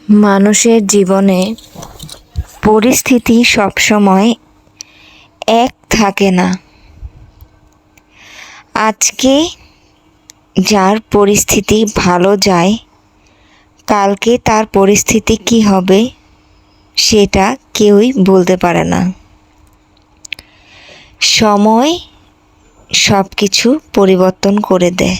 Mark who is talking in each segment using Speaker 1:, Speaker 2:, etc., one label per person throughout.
Speaker 1: মানুষের জীবনে পরিস্থিতি সবসময় এক থাকে না। আজকে যার পরিস্থিতি ভালো যায়, কালকে তার পরিস্থিতি কি হবে সেটা কেউই বলতে পারে না। সময় সব কিছু পরিবর্তন করে দেয়।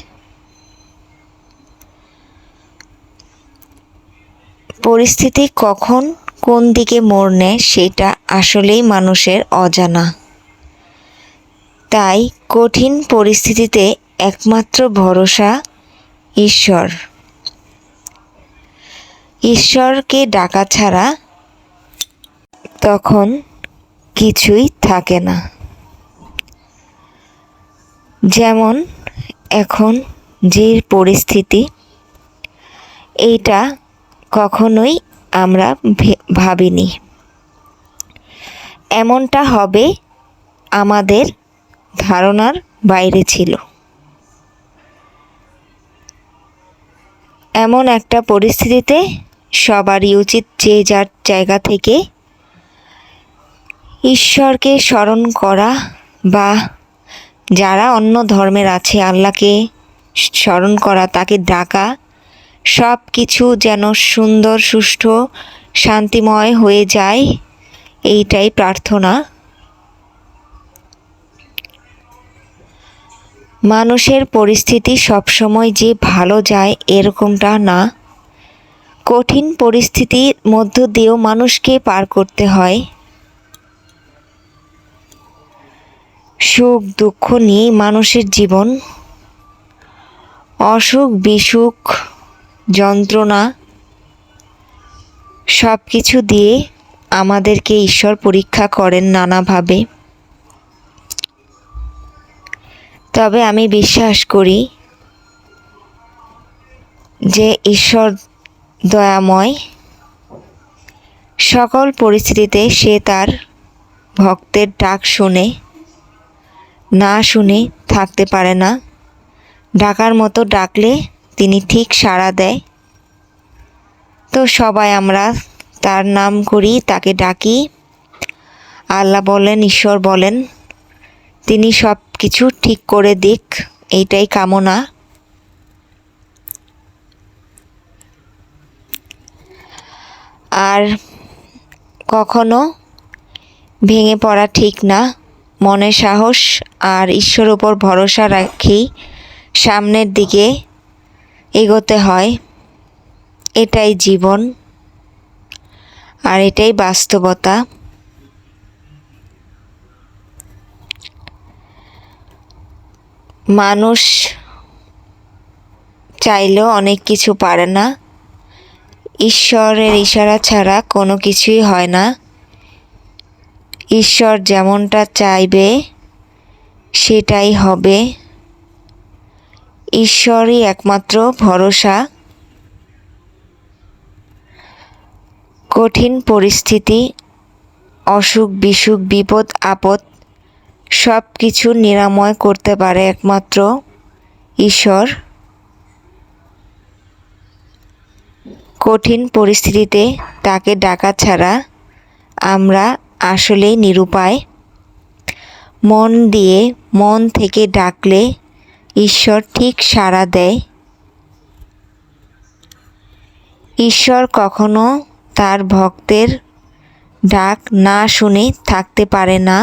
Speaker 1: পরিস্থিতি কখন কোন দিকে মোড় নেয় সেটা আসলেই মানুষের অজানা। তাই কঠিন পরিস্থিতিতে একমাত্র ভরসা ঈশ্বর। ঈশ্বরকে ডাকা ছাড়া তখন কিছুই থাকে না। যেমন এখন যে পরিস্থিতি, এইটা কখনোই আমরা ভাবিনি এমনটা হবে, আমাদের ধারণার বাইরে ছিল। এমন একটা পরিস্থিতিতে সবারই উচিত যে যার জায়গা থেকে ঈশ্বরকে স্মরণ করা, বা যারা অন্য ধর্মের আছে আল্লাহকে স্মরণ করা, তাকে ডাকা। সব কিছু যেন সুন্দর, সুষ্ঠু, শান্তিময় হয়ে যায়, এইটাই প্রার্থনা। মানুষের পরিস্থিতি সবসময় যে ভালো যায় এরকমটা না। কঠিন পরিস্থিতির মধ্য দিয়েও মানুষকে পার করতে হয়। সুখ দুঃখ নিয়েই মানুষের জীবন। অসুখ বিসুখ যন্ত্রণা সব কিছু দিয়ে আমাদেরকে ঈশ্বর পরীক্ষা করেন নানাভাবে। তবে আমি বিশ্বাস করি যে ঈশ্বর দয়াময়। সকল পরিস্থিতিতে সে তার ভক্তের ডাক শুনে, না শুনে থাকতে পারে না। ডাকার মতো ডাকলে তিনি ঠিক সাড়া দেয়। তো সবাই আমরা তার নাম করি, তাকে ডাকি। আল্লাহ বলেন, ঈশ্বর বলেন, তিনি সব কিছু ঠিক করে দিক, এইটাই কামনা। আর কখনো ভেঙে পড়া ঠিক না। মনে সাহস আর ঈশ্বর উপর ভরসা রাখি সামনের দিকে এগোতে হয়। এটাই জীবন আর এটাই বাস্তবতা। মানুষ চাইলেও অনেক কিছু পারে না। ঈশ্বরের ইশারা ছাড়া কোনো কিছুই হয় না। ঈশ্বর যেমনটা চাইবে সেটাই হবে। ঈশ্বরই একমাত্র ভরসা। কঠিন পরিস্থিতি, অসুখ বিসুখ, বিপদ আপদ সব কিছু নিরাময় করতে পারে একমাত্র ঈশ্বর। কঠিন পরিস্থিতিতে তাকে ডাকা ছাড়া আমরা আসলেই নিরুপায়। মন দিয়ে, মন থেকে ডাকলে ঈশ্বর ঠিক সাড়া দেয়। ঈশ্বর কখনো তার ভক্তের ডাক না শুনে থাকতে পারে না।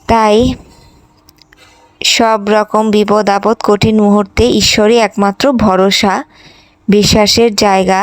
Speaker 1: তাই সব রকম বিপদ আপদ, কঠিন মুহূর্তে ঈশ্বরই একমাত্র ভরসা, বিশ্বাসের জায়গা।